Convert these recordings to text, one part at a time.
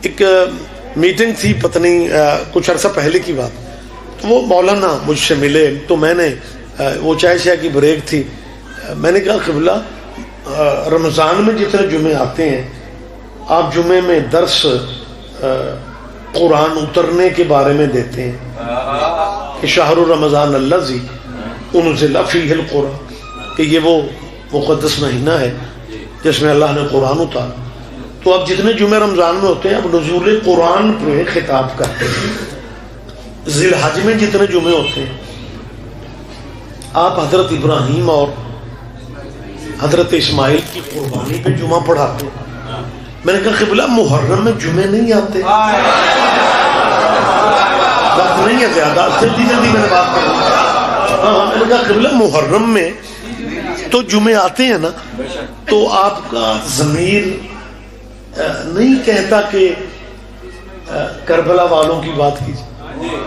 ایک میٹنگ تھی، پتہ نہیں کچھ عرصہ پہلے کی بات، تو وہ مولانا مجھ سے ملے، تو میں نے وہ چائے شائے کی بریک تھی، میں نے کہا قبلہ رمضان میں جتنے جمعے آتے ہیں آپ جمعے میں درس قرآن اترنے کے بارے میں دیتے ہیں کہ شہر رمضان الذی انزل فیہ القرآن، کہ یہ وہ مقدس مہینہ ہے جس میں اللہ نے قرآن اتارا. تو اب جتنے جمعے رمضان میں ہوتے ہیں اب نزول قرآن پہ خطاب کرتے ہیں. ذی الحج میں جتنے جمعے ہوتے ہیں آپ حضرت ابراہیم اور حضرت اسماعیل کی قربانی پہ جمعہ پڑھاتے ہیں. میں نے کہا قبلہ محرم میں جمعے نہیں آتے؟ وقت نہیں ہے زیادہ، جلدی جلدی میں نے بات کروں. ہاں میں نے کہا قبلہ محرم میں تو جمعے آتے ہیں نا، تو آپ کا ضمیر نہیں کہتا کہ کربلا والوں کی بات کیجیے؟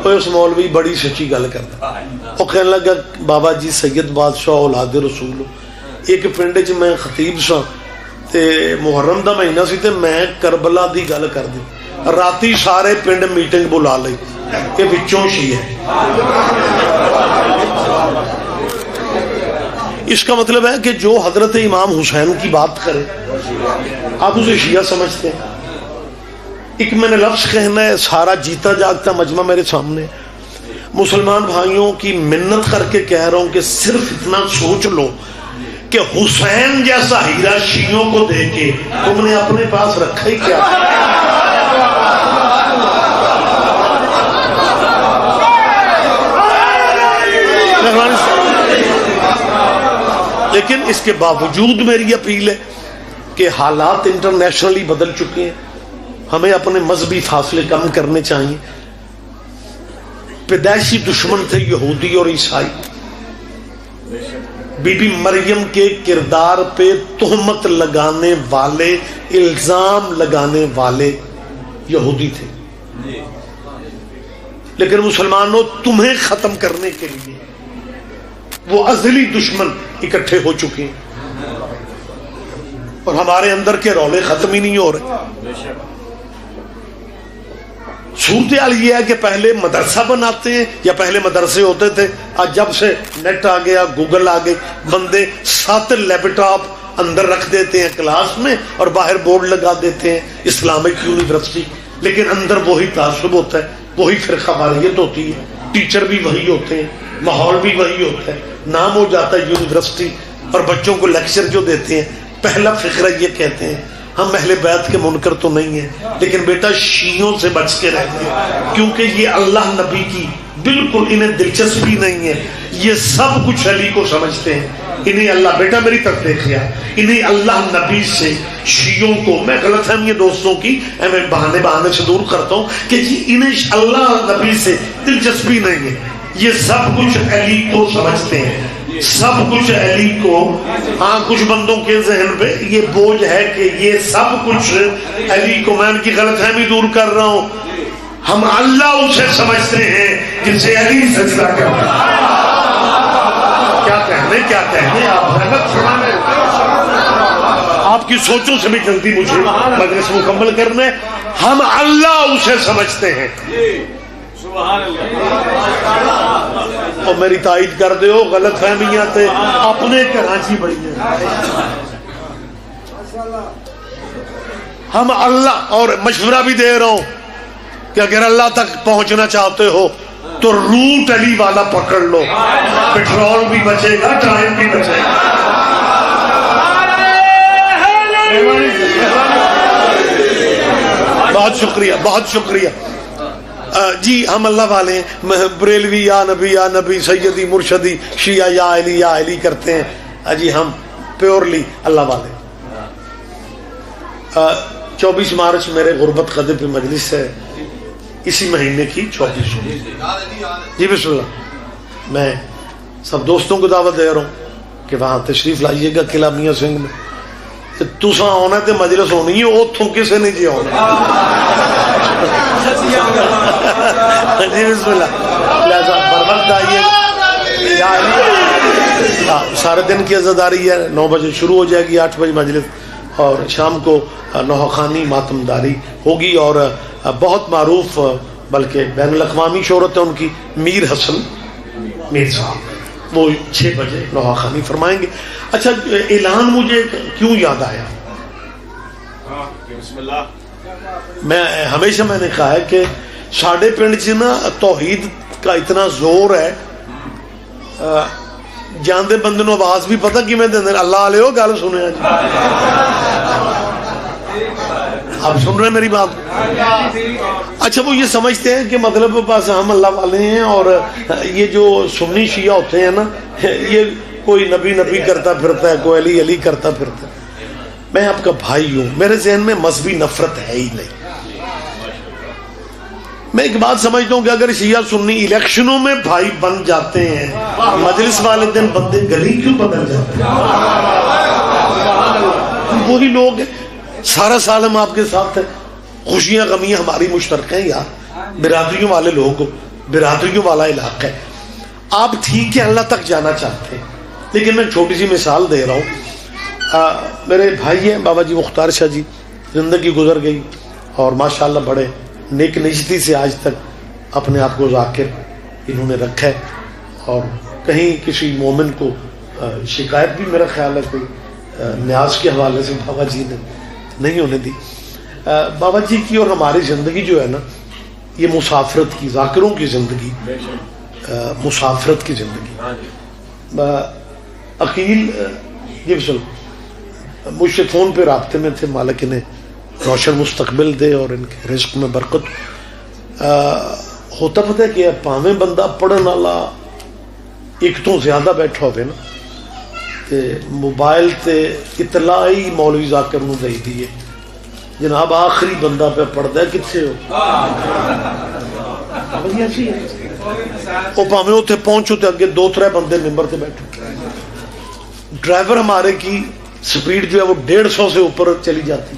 کوئی اس مولوی بڑی سچی گل کرتا، وہ کہنے لگا بابا جی سید بادشاہ اولاد رسول، ایک پنڈ چ میں خطیب سا تے محرم دا مہینہ سی تے میں کربلا دی گل کر دی، راتی سارے پنڈ میٹنگ بلا لئی کہ وچوں شیعہ ہے. اس کا مطلب ہے کہ جو حضرت امام حسین کی بات کرے آپ اسے شیعہ سمجھتے ہیں. ایک میں نے لفظ کہنا ہے، سارا جیتا جاگتا مجمع میرے سامنے، مسلمان بھائیوں کی منت کر کے کہہ رہا ہوں کہ صرف اتنا سوچ لو کہ حسین جیسا ہیرا شیعوں کو دے کے تم نے اپنے پاس رکھا ہی کیا؟ لیکن اس کے باوجود میری اپیل ہے کہ حالات انٹرنیشنلی بدل چکے ہیں، ہمیں اپنے مذہبی فاصلے کم کرنے چاہیے. پیدائشی دشمن تھے یہودی اور عیسائی. بی بی مریم کے کردار پہ تہمت لگانے والے، الزام لگانے والے یہودی تھے، لیکن مسلمانوں تمہیں ختم کرنے کے لیے وہ ازلی دشمن اکٹھے ہو چکے ہیں اور ہمارے اندر کے رولے ختم ہی نہیں ہو رہے. صورتحال یہ ہے کہ پہلے مدرسہ بناتے ہیں، یا پہلے مدرسے ہوتے تھے، آج جب سے نیٹ آ گیا، گوگل آ گئی، بندے 7 لیپ ٹاپ اندر رکھ دیتے ہیں کلاس میں اور باہر بورڈ لگا دیتے ہیں اسلامک یونیورسٹی، لیکن اندر وہی تعصب ہوتا ہے، وہی فرقہ واریت ہوتی ہے، ٹیچر بھی وہی ہوتے ہیں، ماحول بھی وہی ہوتا ہے، نام ہو جاتا ہے یونیورسٹی، اور بچوں کو لیکچر جو دیتے ہیں پہلا فقرہ یہ کہتے ہیں ہم اہل بیت کے منکر تو نہیں ہیں، لیکن بیٹا شیعوں سے بچ کے رہتے ہیں، کیونکہ یہ اللہ نبی کی بالکل انہیں دلچسپی نہیں ہے، یہ سب کچھ علی کو سمجھتے ہیں. انہیں اللہ، بیٹا میری طرف دیکھیا، انہیں اللہ نبی سے شیعوں کو، میں غلط فہمی دوستوں کی میں بہانے سے دور کرتا ہوں کہ جی انہیں اللہ نبی سے دلچسپی نہیں ہے، یہ سب کچھ علی کو سمجھتے ہیں، سب کچھ علی کو. ہاں کچھ بندوں کے ذہن پہ یہ بوجھ ہے کہ یہ سب کچھ علی کو، میں ان کی غلط فہمی دور کر رہا ہوں. ہم اللہ اسے سمجھتے ہیں جسے علی سجدہ کرتا ہے. کیا کہنے آپ غلط سنانے، آپ کی سوچوں سے بھی جلدی مجھے مجلس مکمل کرنا ہے. ہم اللہ اسے سمجھتے ہیں. اور میری تائید کر دے ہو غلط فہمیاں تھے اپنے کراچی بڑی ہیں. ہم اللہ، اور مشورہ بھی دے رہا ہوں کہ اگر اللہ تک پہنچنا چاہتے ہو تو روٹ علی والا پکڑ لو، پیٹرول بھی بچے گا، ٹائم بھی بچے گا. بہت شکریہ، بہت شکریہ. جی ہم اللہ والے ہیں، بریلوی یا نبی سیدی مرشدی، شیعہ یا علی کرتے ہیں. جی ہم پیورلی اللہ والے. 24 مارچ میرے غربت قدر پہ مجلس ہے، اسی مہینے کی 24. جی بسم اللہ. میں سب دوستوں کو دعوت دے رہا ہوں کہ وہاں تشریف لائیے گا قلعہ میاں سنگھ میں. تساں آنا تے مجلس ہونی ہے، اتوں کسے نہیں جی آنا. جی بسم اللہ. لہذا بروقت آئیے. سارے دن کی عزاداری ہے، 9 بجے شروع ہو جائے گی، 8 بجے مجلس اور شام کو نوحخانی ماتمداری ہوگی، اور بہت معروف بلکہ بین الاقوامی شہرت ہے ان کی، میر حسن میر صاحب، وہ 6 بجے نوحخانی فرمائیں گے۔ اچھا اعلان مجھے کیوں یاد آیا، میں ہمیشہ میں نے کہا ہے کہ ساڑھے پنڈ چ نا توحید کا اتنا زور ہے، جاندے بندے نو آواز بھی پتہ کی میں دیں اللہ علیہ ہو گل سنے جی، آپ سن رہے ہیں میری بات؟ اچھا وہ یہ سمجھتے ہیں کہ مطلب بس ہم اللہ والے ہیں، اور یہ جو سنی شیعہ ہوتے ہیں نا یہ کوئی نبی نبی کرتا پھرتا ہے، کوئی علی علی کرتا پھرتا ہے۔ میں آپ کا بھائی ہوں، میرے ذہن میں مذہبی نفرت ہے ہی نہیں۔ میں ایک بات سمجھتا ہوں کہ اگر شیعہ سنی الیکشنوں میں بھائی بن جاتے ہیں، مجلس والے دن بندے گلی کیوں بدل جاتے ہیں؟ وہی لوگ ہیں، سارا سال ہم آپ کے ساتھ ہیں، خوشیاں غمیاں ہماری مشترکہ ہیں یار، برادریوں والے لوگ، برادریوں والا علاقہ ہے۔ آپ ٹھیک ہے اللہ تک جانا چاہتے ہیں، لیکن میں چھوٹی سی مثال دے رہا ہوں۔ میرے بھائی ہیں بابا جی مختار شاہ جی، زندگی گزر گئی اور ماشاءاللہ بڑے نیک نجتی سے آج تک اپنے آپ کو ذاکر انہوں نے رکھا ہے، اور کہیں کسی مومن کو شکایت بھی میرا خیال ہے کوئی نیاز کے حوالے سے بابا جی نے نہیں ہونے دی۔ بابا جی کی اور ہماری زندگی جو ہے نا یہ مسافرت کی، ذاکروں کی زندگی، مسافرت کی زندگی۔ عقیل یہ مجھ سے فون پہ رابطے میں تھے، مالک انہیں روشن مستقبل دے اور ان کے رزق میں برکت۔ ہوتا پتہ ہے کہ پاویں بندہ پڑھن والا ایک تو زیادہ بیٹھا ہوئے نا تے موبائل تے اطلاع ہی مولوی ذاکر نو دے دیے جناب آخری بندہ پہ پڑھتا ہے کتنے ہو، وہ پاویں اتنے پہنچو تے اگے 2-3 بندے ممبر تے بیٹھے۔ ڈرائیور ہمارے کی سپیڈ جو ہے وہ 150 سے اوپر چلی جاتی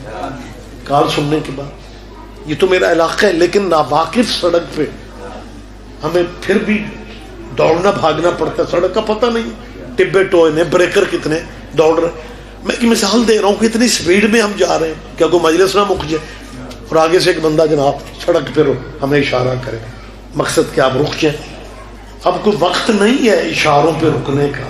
کال سننے کے بعد۔ یہ تو میرا علاقہ ہے، لیکن ناواقف سڑک پہ ہمیں پھر بھی دوڑنا بھاگنا پڑتا ہے، سڑک کا پتہ نہیں، ٹبے ٹوئے نے، بریکر کتنے دوڑ رہے۔ میں ایک مثال دے رہا ہوں کہ اتنی سپیڈ میں ہم جا رہے ہیں کیا کوئی مجلس نہ مک جائے، اور آگے سے ایک بندہ جناب سڑک پہ ہمیں اشارہ کرے، مقصد کہ آپ رک جائیں۔ اب کوئی وقت نہیں ہے اشاروں پہ رکنے کا،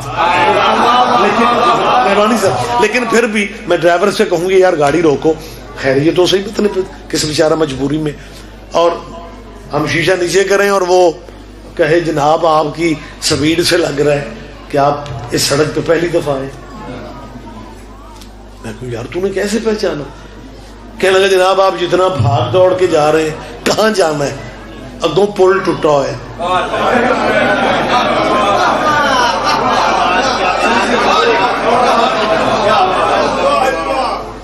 لیکن مہربانی صاحب، لیکن پھر بھی میں ڈرائیور سے کہوں گی یار گاڑی روکو، خیر یہ تو صحیح پتہ نہیں کس بیچارہ مجبوری میں، اور ہم شیشہ نیچے کریں اور وہ کہے جناب آپ کی سپیڈ سے لگ رہا ہے کہ آپ اس سڑک پہ پہلی دفعہ آئے۔ میں کہوں یار تو نے کیسے پہچانا؟ کہنے لگا جناب آپ جتنا بھاگ دوڑ کے جا رہے ہیں کہاں جانا ہے، اگوں پل ٹوٹا ہوا ہے۔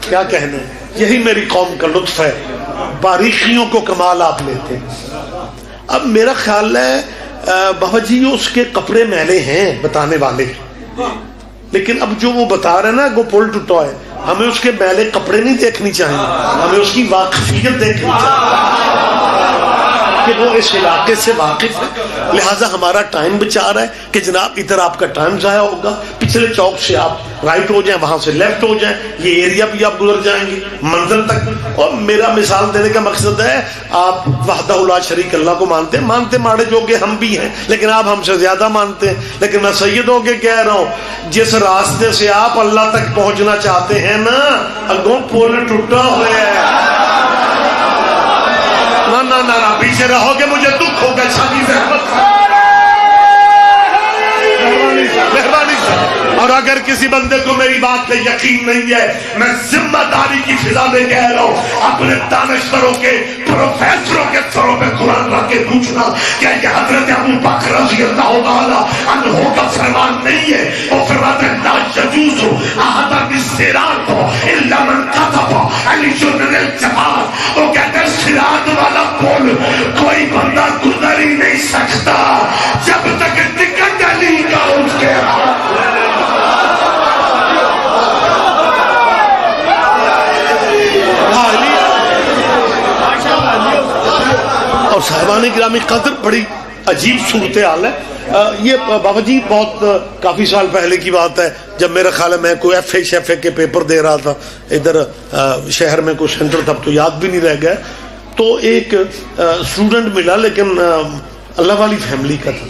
کیا کہنا ہے، یہی میری قوم کا لطف ہے، باریکیوں کو کمال آپ لیتے ہیں۔ اب میرا خیال ہے بابا جی اس کے کپڑے میلے ہیں بتانے والے، لیکن اب جو وہ بتا رہے ہیں نا وہ پل ٹوٹا ہے، ہمیں اس کے میلے کپڑے نہیں دیکھنی چاہیے، ہمیں اس کی واقفیت دیکھنی چاہیے کہ وہ اس علاقے سے واقف ہے، لہٰذا ہمارا ٹائم بچا رہا ہے کہ جناب ادھر آپ کا ٹائم ضائع ہوگا، پچھلے چوک سے آپ رائٹ ہو جائیں، وہاں سے لیفٹ ہو جائیں، یہ ایریا بھی آپ گزر جائیں گے منزل تک۔ اور میرا مثال دینے کا مقصد ہے آپ وحدہ لا شریک اللہ کو مانتے ہیں، مانتے ماڑے جو کہ ہم بھی ہیں، لیکن آپ ہم سے زیادہ مانتے ہیں۔ لیکن میں سید ہو کے کہہ رہا ہوں جس راستے سے آپ اللہ تک پہنچنا چاہتے ہیں نا اگوں پل ٹوٹا ہوا ہے، نہ پیچھے رہو گے مجھے دکھ ہوگا، شادی زحمت۔ مہربانی سے، اور اگر کسی بندے کو میری بات پہ یقین نہیں ہے، میں ذمہ داری کی فضا میں کہہ رہا ہوں، اپنے دانشوروں کے پروفیسروں کے سروں پہ قرآن رکھ کے پوچھنا کہ یہ حضرت ابو بکر رضی اللہ تعالی عنہ کا فرمان نہیں ہے؟ وہ فرماتا ہے لا یجوز احد بالصراط الا من كتب علی جنن الجماعت۔ وہ کہتے ہیں صراط والا پل کوئی بندہ گزر ہی نہیں سکتا جب تک ٹکٹ علی کا اس کے ہاتھ۔ اور صاحبان گرامی قدر بڑی عجیب صورتحال ہے۔ یہ بابا جی بہت کافی سال پہلے کی بات ہے، جب میرا خیال ہے میں کوئی ایف اے کے پیپر دے رہا تھا ادھر شہر میں، کوئی سینٹر تب تو یاد بھی نہیں رہ گیا، تو ایک اسٹوڈنٹ ملا لیکن اللہ والی فیملی کا تھا.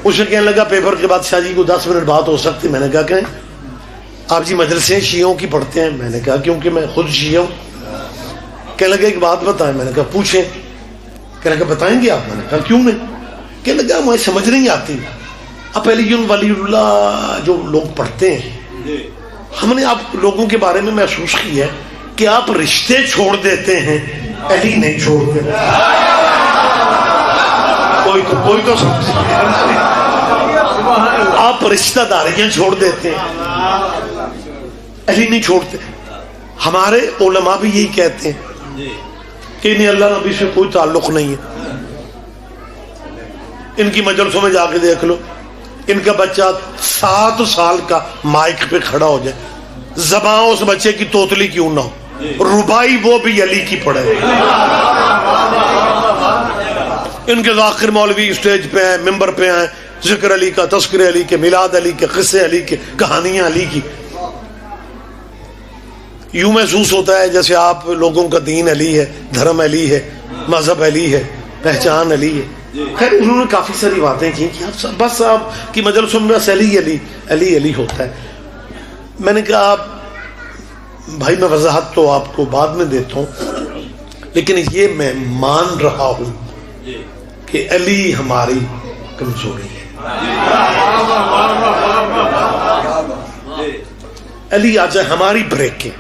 اسے کہنے لگا پیپر کے بعد شاہ جی کو 10 منٹ بات ہو سکتی. میں نے کہا کہ آپ جی مدرسے شیعوں کی پڑھتے ہیں؟ میں نے کہا کیونکہ میں خود شیعہ ہوں. کہنے لگا ایک بات بتائیں. میں نے کہا پوچھیں. کہنے لگا بتائیں گے آپ؟ میں نے کہا کیوں نہیں. کہنے لگا مجھے سمجھ نہیں آتی، اب علی ولی اللہ جو لوگ پڑھتے ہیں، ہم نے آپ لوگوں کے بارے میں محسوس کیا ہے کہ آپ رشتے چھوڑ دیتے ہیں، علی نہیں چھوڑتے. کوئی تو آپ رشتہ داریاں چھوڑ دیتے ہیں، علی نہیں چھوڑتے. ہمارے علماء بھی یہی کہتے ہیں کہ انہیں اللہ نبی سے کوئی تعلق نہیں ہے. ان کی مجلسوں میں جا کے دیکھ لو، ان کا بچہ 7 سال کا مائک پہ کھڑا ہو جائے، زبان اس بچے کی توتلی کیوں نہ ہو، ربائی وہ بھی علی کی پڑھے. ان کے ذاکر مولوی اسٹیج پہ ہیں، ممبر پہ ہیں، ذکر علی کا، تذکر علی کے، میلاد علی کے، قصے علی کے، کہانیاں علی کی. یوں محسوس ہوتا ہے جیسے آپ لوگوں کا دین علی ہے، دھرم علی ہے، مذہب علی ہے، پہچان علی ہے. خیر انہوں نے کافی ساری باتیں کی کہ بس آپ کی مجلسوں میں بس علی علی علی علی ہوتا ہے. میں نے کہا بھائی میں وضاحت تو آپ کو بعد میں دیتا ہوں، لیکن یہ میں مان رہا ہوں کہ علی ہماری کمزوری ہے. علی آ جائے ہماری بریک ہے.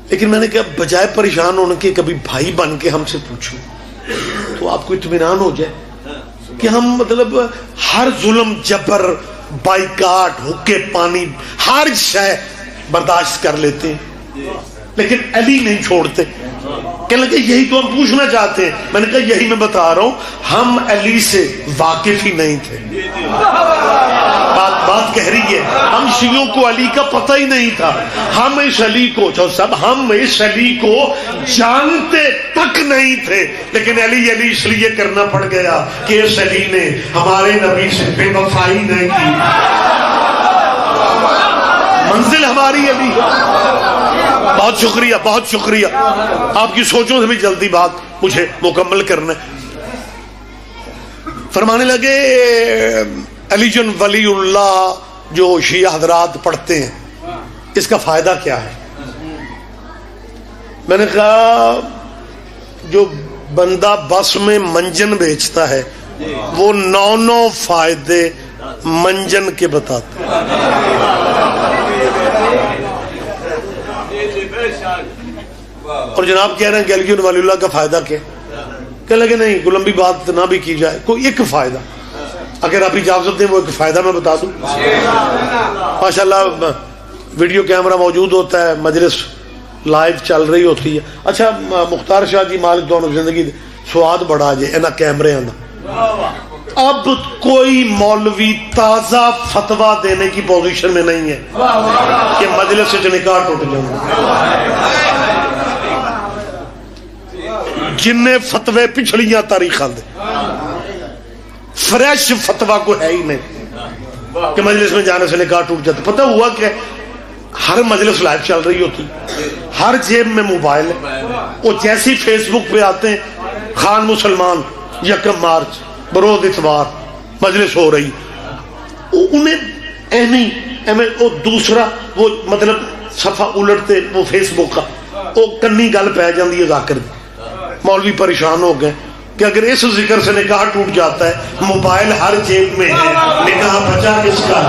لیکن میں نے کہا بجائے پریشان ہونے کے کبھی بھائی بن کے ہم سے پوچھو تو آپ کو اطمینان ہو جائے کہ ہم مطلب ہر ظلم، جبر، بائیکاٹ، حکے پانی، ہر شے برداشت کر لیتے ہیں، لیکن علی نہیں چھوڑتے. کہنے لگے یہی تو ہم پوچھنا چاہتے ہیں. میں نے کہا یہی میں بتا رہا ہوں، ہم علی سے واقف ہی نہیں تھے. بات کہہ رہی ہے ہم شیعوں کو علی کا پتہ ہی نہیں تھا. ہم اس علی کو ہم اس علی کو جانتے تک نہیں تھے، لیکن علی علی اس لیے کرنا پڑ گیا کہ اس علی نے ہمارے نبی سے بے وفائی نہیں کی. منزل ہماری علی. بہت شکریہ، بہت شکریہ. آپ کی سوچوں سے بھی جلدی بات مجھے مکمل کرنا. فرمانے لگے علی جن ولی اللہ جو شیعہ حضرات پڑھتے ہیں اس کا فائدہ کیا ہے؟ میں نے کہا جو بندہ بس میں منجن بیچتا ہے وہ 9 فائدے منجن کے بتاتے ہیں. اور جناب کہہ رہے ہیں کہ علی ولی اللہ کا فائدہ کیا؟ کہنے لگے نہیں کوئی لمبی بات نہ بھی کی جائے، کوئی ایک فائدہ اگر آپ اجازت دیں وہ ایک فائدہ میں بتا دوں. ماشاءاللہ ویڈیو کیمرہ موجود ہوتا ہے، مجلس لائیو چل رہی ہوتی ہے. اچھا مختار شاہ جی مالک دونوں زندگی سواد بڑھا جائے انہاں کیمرے آنا. اب کوئی مولوی تازہ فتویٰ دینے کی پوزیشن میں نہیں ہے کہ مجلس سے نکاح ٹوٹ جائے. جن نے فتوے پچھلیاں تاریخ دے، فریش فتویٰ کو ہے ہی نہیں کہ مجلس میں جانے سے نکاح ٹوٹ جاتا. پتہ ہوا کہ ہر مجلس لائیو چل رہی ہوتی، ہر جیب میں موبائل ہے. وہ جیسی فیس بک پہ آتے ہیں خان مسلمان 1 مارچ بروز اتوار مجلس ہو رہی، انہیں وہ دوسرا وہ مطلب صفحہ الٹتے وہ فیس بک کا وہ کنی گل پہ جاندی ہے ذاکر دی. مولوی پریشان ہو گئے کہ اگر اس ذکر سے نکاح ٹوٹ جاتا ہے، موبائل ہر جیب میں ہے، نکاح بچا کس کا؟